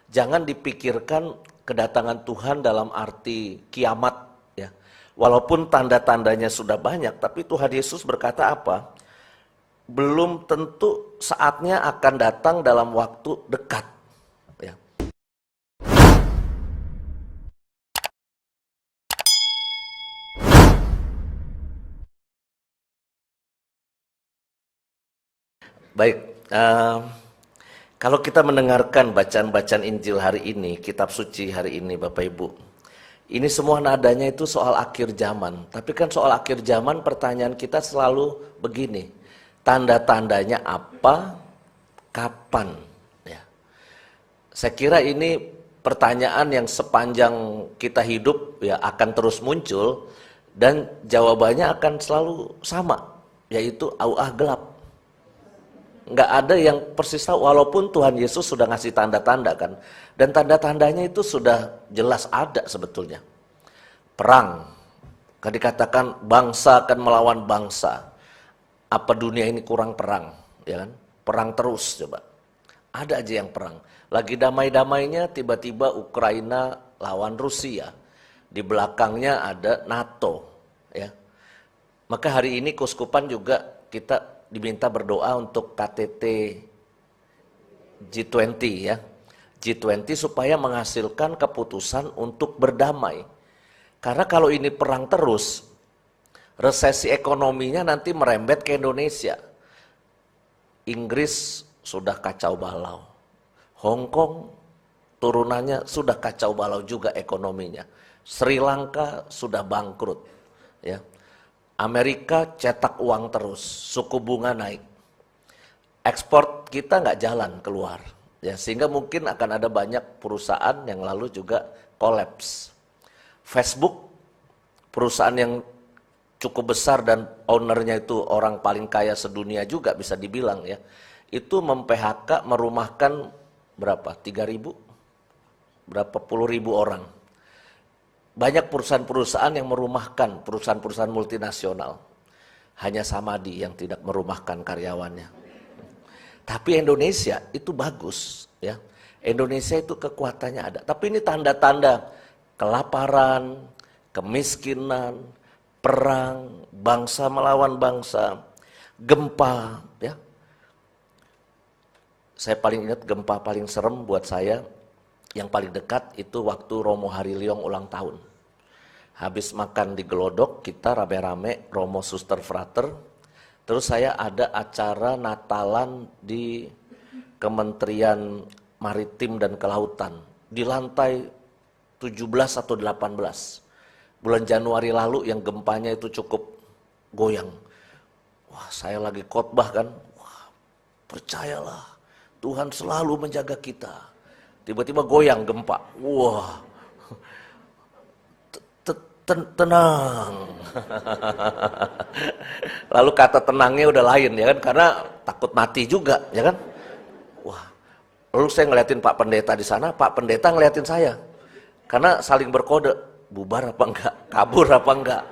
Jangan dipikirkan kedatangan Tuhan dalam arti kiamat ya. Walaupun tanda-tandanya sudah banyak, tapi Tuhan Yesus berkata apa? Belum tentu saatnya akan datang dalam waktu dekat ya. Baik, kalau kita mendengarkan bacaan-bacaan Injil hari ini, kitab suci hari ini Bapak Ibu, ini semua nadanya itu soal akhir zaman. Tapi kan soal akhir zaman pertanyaan kita selalu begini, tanda-tandanya apa, kapan? Ya. Saya kira ini pertanyaan yang sepanjang kita hidup ya akan terus muncul dan jawabannya akan selalu sama, yaitu auah gelap. Nggak ada yang persis tahu, walaupun Tuhan Yesus sudah ngasih tanda-tanda kan. Dan tanda-tandanya itu sudah jelas ada sebetulnya. Perang, kan dikatakan bangsa akan melawan bangsa. Apa dunia ini kurang perang, ya kan? Perang terus coba. Ada aja yang perang. Lagi damai-damainya tiba-tiba Ukraina lawan Rusia. Di belakangnya ada NATO, ya. Maka hari ini Keuskupan juga kita diminta berdoa untuk KTT G20 ya. G20 supaya menghasilkan keputusan untuk berdamai. Karena kalau ini perang terus, resesi ekonominya nanti merembet ke Indonesia. Inggris sudah kacau balau. Hong Kong turunannya sudah kacau balau juga ekonominya. Sri Lanka sudah bangkrut. Ya. Amerika cetak uang terus, suku bunga naik. Ekspor kita nggak jalan keluar. Ya, sehingga mungkin akan ada banyak perusahaan yang lalu juga kolaps. Facebook, perusahaan yang cukup besar dan ownernya itu orang paling kaya sedunia juga bisa dibilang ya. Itu mem-PHK, merumahkan berapa? 3.000? Berapa puluh ribu orang. Banyak perusahaan-perusahaan yang merumahkan, perusahaan-perusahaan multinasional. Hanya Samadi yang tidak merumahkan karyawannya. Tapi Indonesia itu bagus, ya. Indonesia itu kekuatannya ada. Tapi ini tanda-tanda kelaparan, kemiskinan, perang, bangsa melawan bangsa, gempa, ya. Saya paling ingat gempa paling serem buat saya, yang paling dekat itu waktu Romo Hariliong ulang tahun. Habis makan di Gelodok, kita rame-rame, Romo Suster Frater. Terus saya ada acara Natalan di Kementerian Maritim dan Kelautan. Di lantai 17 atau 18. Bulan Januari lalu yang gempanya itu cukup goyang. Wah, saya lagi khotbah kan. Wah, percayalah, Tuhan selalu menjaga kita. Tiba-tiba goyang gempa. Wah, tenang. Lalu kata tenangnya udah lain ya kan, karena takut mati juga ya kan. Wah, lalu saya ngeliatin Pak Pendeta di sana, Pak Pendeta ngeliatin saya. Karena saling berkode, bubar apa enggak, kabur apa enggak,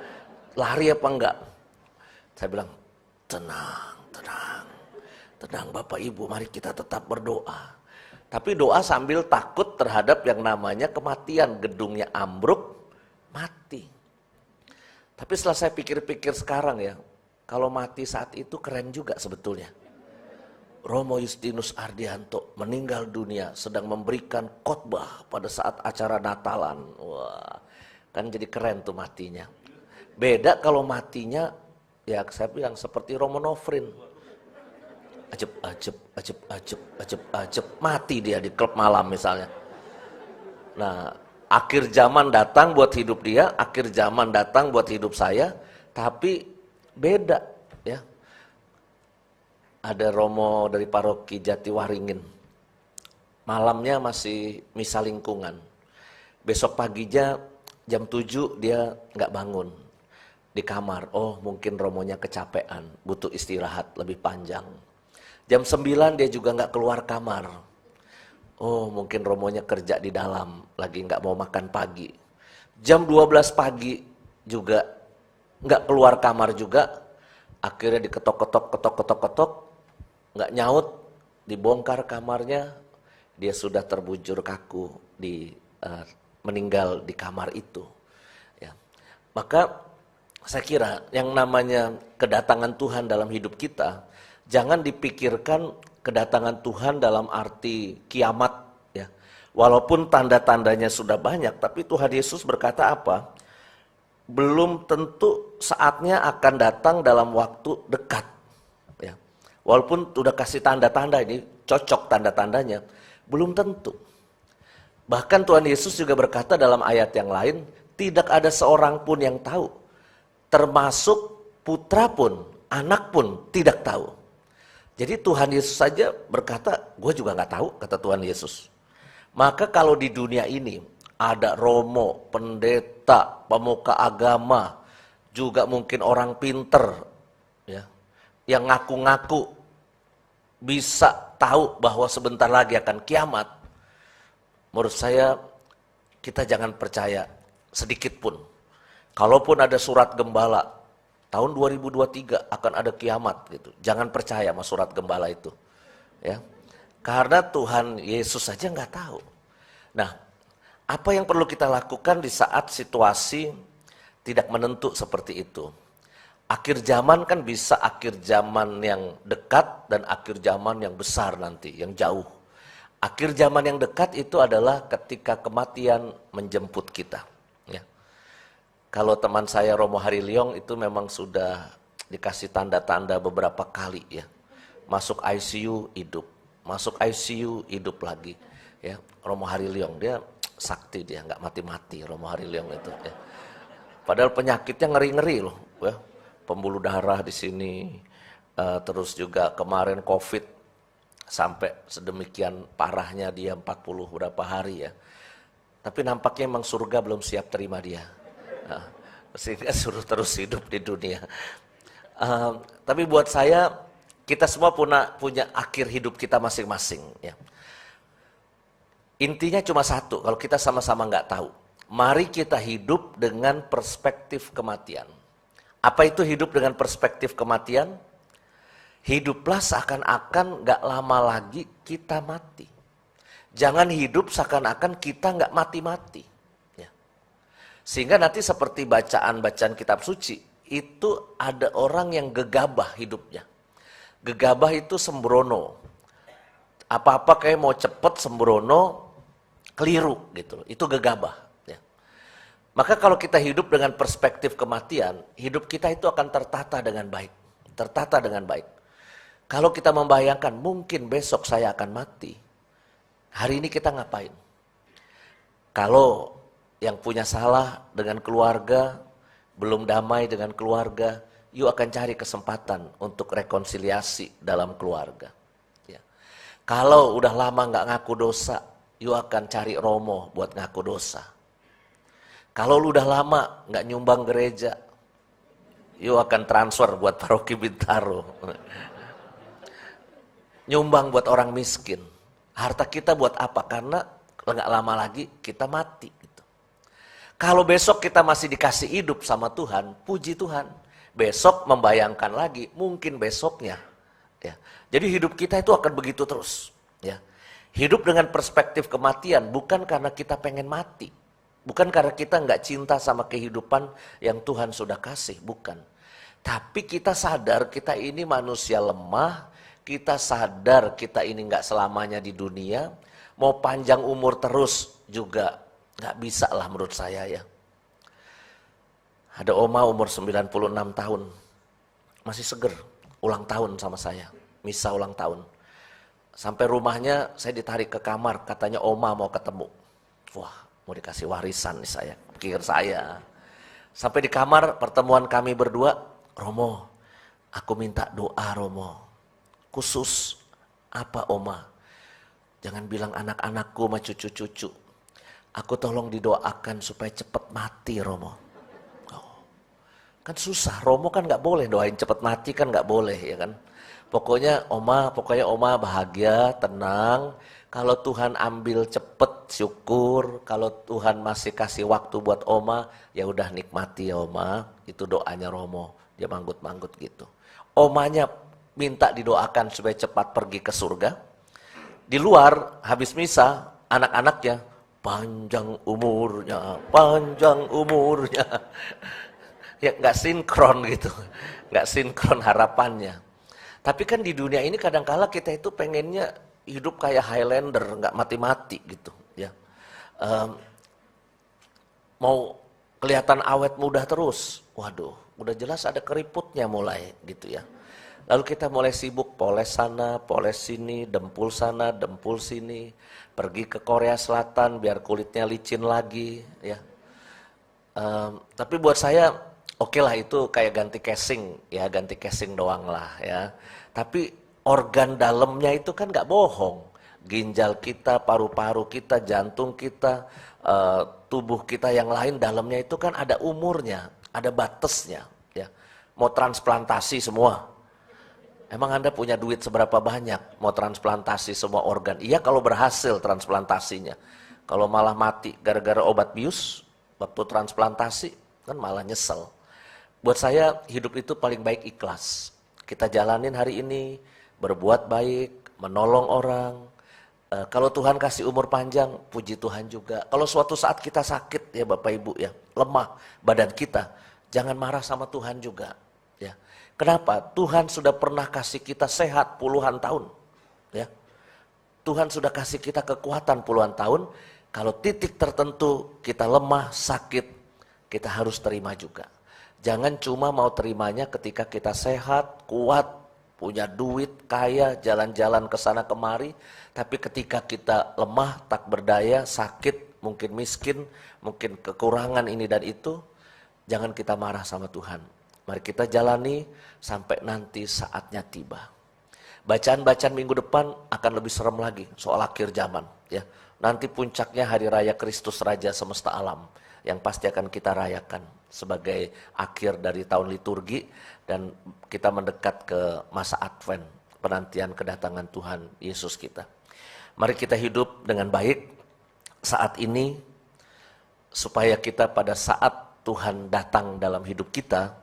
lari apa enggak. Saya bilang, tenang, tenang, tenang Bapak Ibu, mari kita tetap berdoa. Tapi doa sambil takut terhadap yang namanya kematian, gedungnya ambruk, mati. Tapi setelah saya pikir-pikir sekarang ya, kalau mati saat itu keren juga sebetulnya. Romo Justinus Ardianto meninggal dunia sedang memberikan khotbah pada saat acara Natalan. Wah, kan jadi keren tuh matinya. Beda kalau matinya, ya saya bilang seperti Romo Nofrin. Ajep, mati dia di klub malam misalnya. Nah, akhir zaman datang buat hidup dia, akhir zaman datang buat hidup saya, tapi beda ya. Ada Romo dari paroki Jatiwaringin, malamnya masih misa lingkungan. Besok paginya jam 7 dia nggak bangun di kamar. Oh, mungkin Romonya kecapean, butuh istirahat lebih panjang. Jam 9 dia juga nggak keluar kamar. Oh, mungkin Romonya kerja di dalam, lagi nggak mau makan pagi. Jam 12 pagi juga nggak keluar kamar juga. Akhirnya diketok-ketok, nggak nyaut, dibongkar kamarnya. dia sudah terbujur kaku meninggal di kamar itu. Ya. Maka saya kira yang namanya kedatangan Tuhan dalam hidup kita, jangan dipikirkan kedatangan Tuhan dalam arti kiamat. Ya. Walaupun tanda-tandanya sudah banyak, tapi Tuhan Yesus berkata apa? Belum tentu saatnya akan datang dalam waktu dekat. Ya. Walaupun sudah kasih tanda-tanda ini, cocok tanda-tandanya, belum tentu. Bahkan Tuhan Yesus juga berkata dalam ayat yang lain, tidak ada seorang pun yang tahu. Termasuk putra pun, anak pun tidak tahu. Jadi Tuhan Yesus saja berkata, gue juga gak tahu, kata Tuhan Yesus. Maka kalau di dunia ini ada romo, pendeta, pemuka agama, juga mungkin orang pinter, ya, yang ngaku-ngaku bisa tahu bahwa sebentar lagi akan kiamat. Menurut saya kita jangan percaya sedikit pun. Kalaupun ada surat gembala, tahun 2023 akan ada kiamat gitu. Jangan percaya sama surat gembala itu. Ya. Karena Tuhan Yesus saja nggak tahu. Nah, apa yang perlu kita lakukan di saat situasi tidak menentu seperti itu? Akhir zaman kan bisa akhir zaman yang dekat dan akhir zaman yang besar nanti, yang jauh. Akhir zaman yang dekat itu adalah ketika kematian menjemput kita. Ya. Kalau teman saya Romo Hariliong itu memang sudah dikasih tanda-tanda beberapa kali ya. Masuk ICU hidup, masuk ICU hidup lagi. Ya, Romo Hariliong dia sakti, dia nggak mati-mati Romo Hariliong itu. Ya. Padahal penyakitnya ngeri-ngeri loh. Ya. Pembuluh darah di sini, terus juga kemarin COVID sampai sedemikian parahnya dia 40 berapa hari ya. Tapi nampaknya memang surga belum siap terima dia. Nah, sehingga suruh terus hidup di dunia. Tapi buat saya, kita semua punya akhir hidup kita masing-masing. Ya. Intinya cuma satu, kalau kita sama-sama nggak tahu. Mari kita hidup dengan perspektif kematian. Apa itu hidup dengan perspektif kematian? Hiduplah seakan-akan nggak lama lagi kita mati. Jangan hidup seakan-akan kita nggak mati-mati. Sehingga nanti seperti bacaan-bacaan kitab suci, itu ada orang yang gegabah hidupnya. Gegabah itu sembrono. Apa-apa kayak mau cepet sembrono, keliru gitu. Itu gegabah. Ya. Maka kalau kita hidup dengan perspektif kematian, hidup kita itu akan tertata dengan baik. Tertata dengan baik. Kalau kita membayangkan mungkin besok saya akan mati, hari ini kita ngapain? Kalau yang punya salah dengan keluarga, belum damai dengan keluarga, you akan cari kesempatan untuk rekonsiliasi dalam keluarga. Ya. Kalau udah lama nggak ngaku dosa, you akan cari romo buat ngaku dosa. Kalau lu udah lama nggak nyumbang gereja, you akan transfer buat paroki Bintaro. Nyumbang buat orang miskin. Harta kita buat apa? Karena nggak lama lagi kita mati. Kalau besok kita masih dikasih hidup sama Tuhan, puji Tuhan. Besok membayangkan lagi, mungkin besoknya. Ya. Jadi hidup kita itu akan begitu terus. Ya. Hidup dengan perspektif kematian bukan karena kita pengen mati. Bukan karena kita nggak cinta sama kehidupan yang Tuhan sudah kasih, bukan. Tapi kita sadar kita ini manusia lemah, kita sadar kita ini nggak selamanya di dunia, mau panjang umur terus juga nggak bisa lah menurut saya ya. Ada oma umur 96 tahun, masih seger, ulang tahun sama saya, misa ulang tahun. Sampai rumahnya saya ditarik ke kamar, katanya oma mau ketemu. Wah, mau dikasih warisan nih saya, pikir saya. Sampai di kamar pertemuan kami berdua, Romo, aku minta doa Romo. Khusus, apa oma? Jangan bilang anak-anakku sama cucu-cucu. Aku tolong didoakan supaya cepat mati Romo. Oh. Kan susah, Romo kan nggak boleh doain cepat mati kan nggak boleh ya kan. Pokoknya oma bahagia, tenang. Kalau Tuhan ambil cepet syukur. Kalau Tuhan masih kasih waktu buat oma, ya udah nikmati ya oma. Itu doanya Romo. Dia manggut-manggut gitu. Omanya minta didoakan supaya cepat pergi ke surga. Di luar habis misa, anak-anaknya panjang umurnya, panjang umurnya. Ya nggak sinkron gitu, nggak sinkron harapannya. Tapi kan di dunia ini kadangkala kita itu pengennya hidup kayak Highlander, nggak mati-mati gitu, ya. Mau kelihatan awet muda terus, waduh, udah jelas ada keriputnya mulai gitu ya. Lalu kita mulai sibuk poles sana, poles sini, dempul sana, dempul sini, pergi ke Korea Selatan biar kulitnya licin lagi, ya. Tapi buat saya oke lah itu kayak ganti casing, ya ganti casing doang lah ya. Tapi organ dalamnya itu kan nggak bohong. Ginjal kita, paru-paru kita, jantung kita, tubuh kita yang lain dalamnya itu kan ada umurnya, ada batasnya. Ya. Mau transplantasi semua. Emang Anda punya duit seberapa banyak mau transplantasi semua organ? Iya kalau berhasil transplantasinya. Kalau malah mati gara-gara obat bius, waktu transplantasi kan malah nyesel. Buat saya hidup itu paling baik ikhlas. Kita jalanin hari ini, berbuat baik, menolong orang. Kalau Tuhan kasih umur panjang, puji Tuhan juga. Kalau suatu saat kita sakit ya Bapak Ibu ya, lemah badan kita, jangan marah sama Tuhan juga. Ya. Kenapa? Tuhan sudah pernah kasih kita sehat puluhan tahun. Ya. Tuhan sudah kasih kita kekuatan puluhan tahun. Kalau titik tertentu kita lemah, sakit, kita harus terima juga. Jangan cuma mau terimanya ketika kita sehat, kuat, punya duit, kaya, jalan-jalan ke sana kemari. Tapi ketika kita lemah, tak berdaya, sakit, mungkin miskin, mungkin kekurangan ini dan itu, jangan kita marah sama Tuhan. Mari kita jalani sampai nanti saatnya tiba. Bacaan-bacaan minggu depan akan lebih serem lagi soal akhir zaman. Ya, nanti puncaknya hari raya Kristus Raja semesta alam yang pasti akan kita rayakan sebagai akhir dari tahun liturgi dan kita mendekat ke masa Advent, penantian kedatangan Tuhan Yesus kita. Mari kita hidup dengan baik saat ini supaya kita pada saat Tuhan datang dalam hidup kita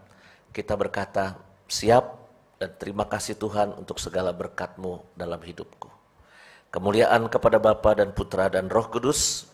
berkata, siap dan terima kasih Tuhan untuk segala berkat-Mu dalam hidupku. Kemuliaan kepada Bapa dan Putra dan Roh Kudus,